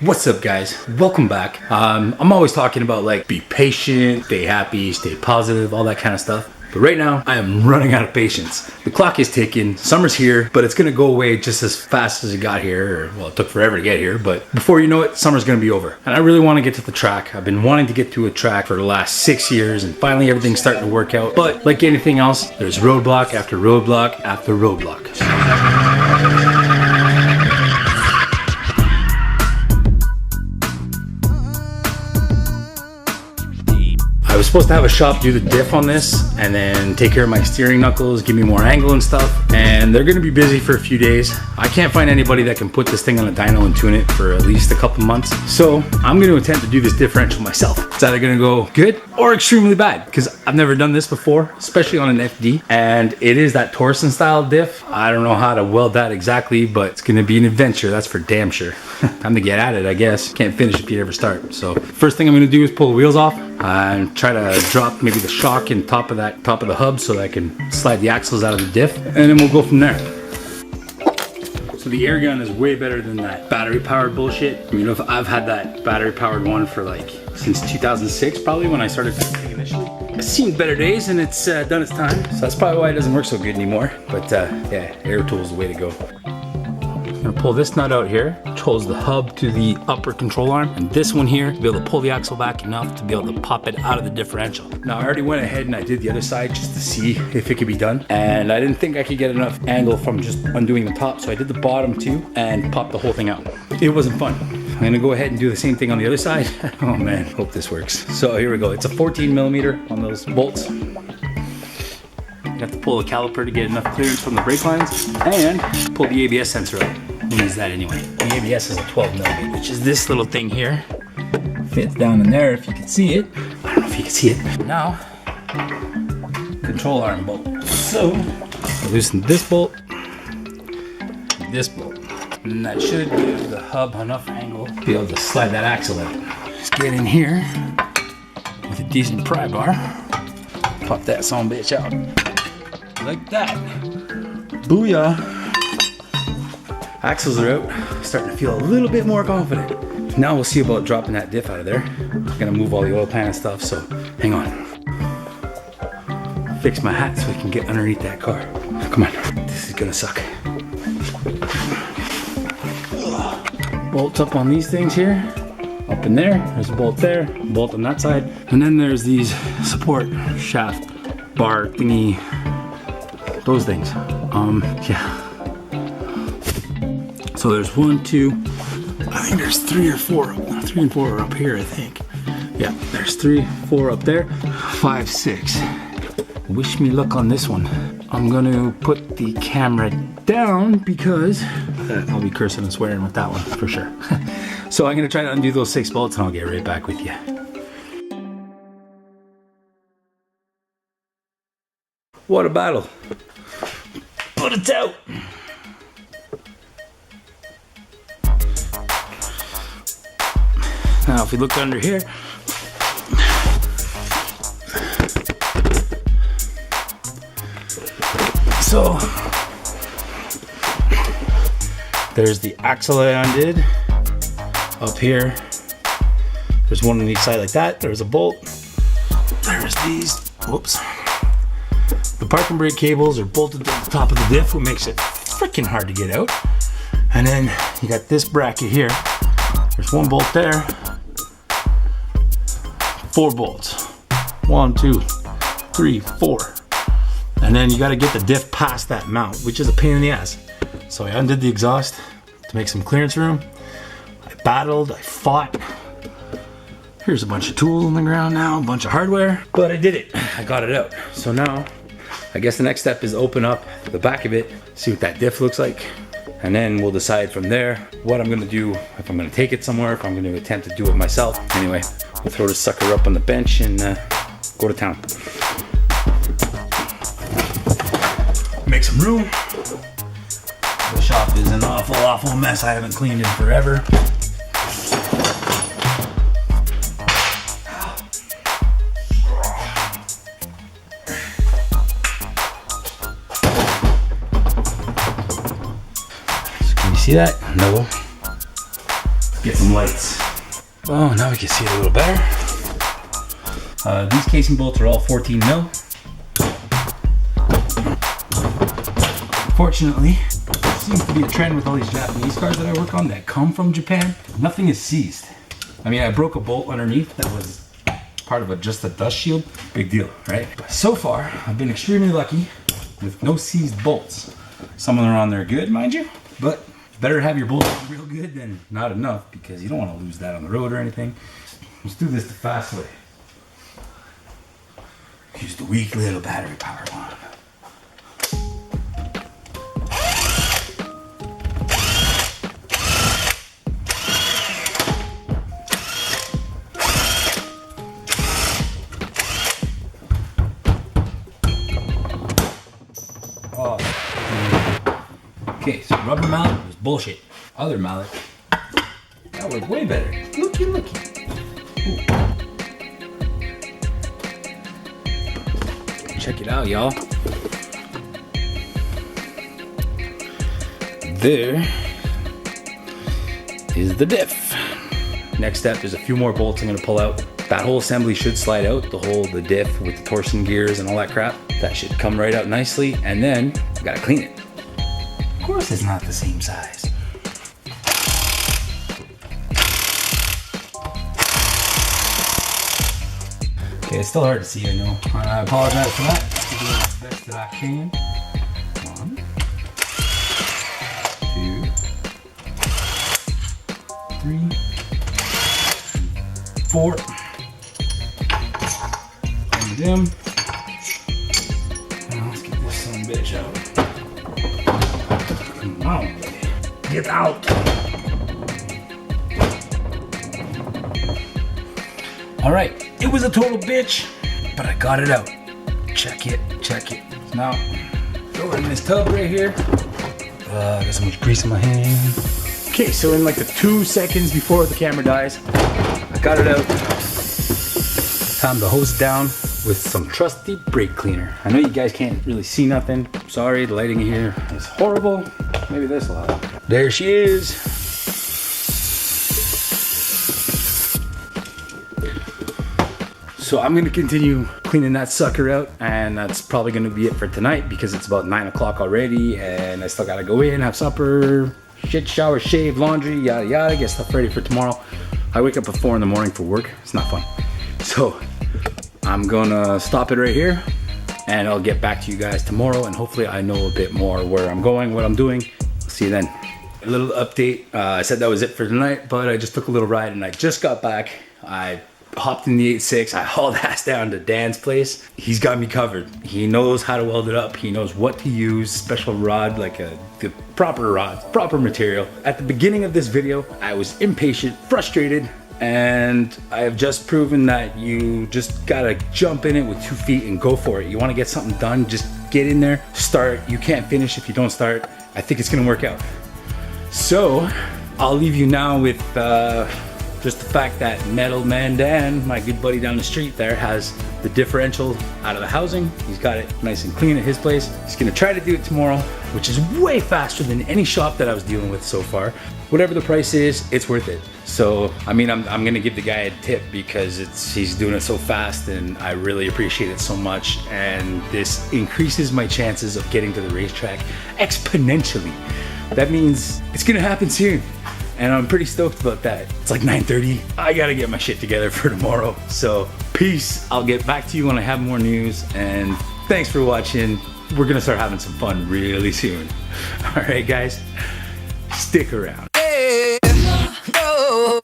What's up, guys? Welcome back. I'm always talking about like be patient, stay happy, stay positive, all that kind of stuff. But right now, I am running out of patience. The clock is ticking, summer's here, but it's gonna go away just as fast as it got here. Or, well, it took forever to get here, but before you know it, summer's gonna be over. And I really wanna get to the track. I've been wanting to get to a track for the last 6 years, and finally everything's starting to work out. But like anything else, there's roadblock after roadblock after roadblock. I was supposed to have a shop do the diff on this and then take care of my steering knuckles, give me more angle and stuff, and they're gonna be busy for a few days. I can't find anybody that can put this thing on a dyno and tune it for at least a couple months. So I'm gonna attempt to do this differential myself. It's either gonna go good or extremely bad because I've never done this before, especially on an FD. And it is that torsen style diff. I don't know how to weld that exactly, but it's gonna be an adventure, that's for damn sure. Time to get at it, I guess. Can't finish if you ever start. So first thing I'm gonna do is pull the wheels off and try to drop maybe the shock in top of the hub so that I can slide the axles out of the diff, and then we'll go from there. So the air gun is way better than that battery powered bullshit. You know, if I've had that battery powered one for like since 2006 probably, when I started fixing initially. It's seen better days and it's done its time. So that's probably why it doesn't work so good anymore. But yeah, air tool is the way to go. I'm gonna pull this nut out here, which holds the hub to the upper control arm, and this one here to be able to pull the axle back enough to be able to pop it out of the differential. Now I already went ahead and I did the other side just to see if it could be done, and I didn't think I could get enough angle from just undoing the top, so I did the bottom too and popped the whole thing out. It wasn't fun. I'm gonna go ahead and do the same thing on the other side. Oh man, hope this works. So here we go. It's a 14 millimeter on those bolts. You have to pull the caliper to get enough clearance from the brake lines and pull the ABS sensor out. Who needs that anyway? The ABS is a 12 millimeter, which is this little thing here. Fits down in there if you can see it. I don't know if you can see it. Now, control arm bolt. So, loosen this bolt, and that should give the hub enough angle to be able to slide that axle out. Just get in here with a decent pry bar. Pop that son bitch out. Like that. Booyah. Axles are out, starting to feel a little bit more confident. Now we'll see about dropping that diff out of there. I'm gonna move all the oil pan and stuff, so hang on. Fix my hat so we can get underneath that car. Come on, this is gonna suck. Bolts up on these things here, up in there, there's a bolt there, bolt on that side, and then there's these support shaft bar thingy, those things. Yeah. So there's 1, 2, I think there's 3 or 4. 3 and 4 are up here, I think. Yeah, there's 3, 4 up there. 5, 6. Wish me luck on this one. I'm gonna put the camera down because I'll be cursing and swearing with that one for sure. So I'm gonna try to undo those 6 bolts and I'll get right back with you. What a battle. But it's out. Now if we look under here, so there's the axle I undid. Up here, there's one on each side like that. There's a bolt. There's these, whoops. The parking brake cables are bolted to the top of the diff, which makes it freaking hard to get out. And then you got this bracket here. There's one bolt there. 4 bolts. 1, 2, 3, 4. And then you got to get the diff past that mount, which is a pain in the ass. So I undid the exhaust to make some clearance room. I battled, I fought. Here's a bunch of tools on the ground now, a bunch of hardware, but I did it. I got it out. So now, I guess the next step is open up the back of it, see what that diff looks like. And then we'll decide from there what I'm gonna do, if I'm gonna take it somewhere, if I'm gonna attempt to do it myself. Anyway, we'll throw this sucker up on the bench and go to town. Make some room. The shop is an awful mess. I haven't cleaned it forever. See that? No. Good. get some lights. Oh, now we can see it a little better. These casing bolts are all 14 mil. Fortunately, it seems to be a trend with all these Japanese cars that I work on that come from Japan. Nothing is seized. I mean, I broke a bolt underneath that was part of just a dust shield. Big deal, right? But so far, I've been extremely lucky with no seized bolts. Some of them are on there good, mind you, but better have your bolts on real good than not enough, because you don't want to lose that on the road or anything. Let's do this the fast way. Use the weak little battery powered one. Okay, so rubber mallet was bullshit. Other mallet, that was way better. Looky. Ooh. Check it out, y'all. There is the diff. Next step, there's a few more bolts I'm gonna pull out. That whole assembly should slide out, the diff with the torsen gears and all that crap. That should come right out nicely, and then I gotta clean it. Of course it's not the same size. Okay, it's still hard to see, I know. I apologize for that. I'm doing the best that I can. 1, 2, 3, 4. And them. Now let's get this son of a bitch out. Come on, get out. All right, it was a total bitch, but I got it out. Check it. Now, throw it in this tub right here. I got so much grease in my hand. Okay, so in like the 2 seconds before the camera dies, I got it out. Time to hose it down with some trusty brake cleaner. I know you guys can't really see nothing. Sorry, the lighting here is horrible. Maybe this will help. There she is. So I'm gonna continue cleaning that sucker out, and that's probably gonna be it for tonight because it's about 9 o'clock already and I still gotta go in, have supper, shit, shower, shave, laundry, yada yada, get stuff ready for tomorrow. I wake up at 4 in the morning for work. It's not fun. So I'm gonna stop it right here and I'll get back to you guys tomorrow, and hopefully I know a bit more where I'm going, what I'm doing. See you then. A little update. I said that was it for tonight, but I just took a little ride and I just got back. I hopped in the 8.6. I hauled ass down to Dan's place. He's got me covered. He knows how to weld it up. He knows what to use, special rod, like the proper rod, proper material. At the beginning of this video, I was impatient, frustrated, and I have just proven that you just gotta jump in it with 2 feet and go for it. You wanna get something done, just get in there, start. You can't finish if you don't start. I think it's gonna work out. So, I'll leave you now with just the fact that Metal Man Dan, my good buddy down the street there, has the differential out of the housing. He's got it nice and clean at his place. He's gonna try to do it tomorrow, which is way faster than any shop that I was dealing with so far. Whatever the price is, it's worth it. So, I mean, I'm gonna give the guy a tip because he's doing it so fast and I really appreciate it so much. And this increases my chances of getting to the racetrack exponentially. That means it's gonna happen soon. And I'm pretty stoked about that. It's like 9:30. I gotta get my shit together for tomorrow. So peace. I'll get back to you when I have more news. And thanks for watching. We're gonna start having some fun really soon. All right, guys, stick around. Hey, no.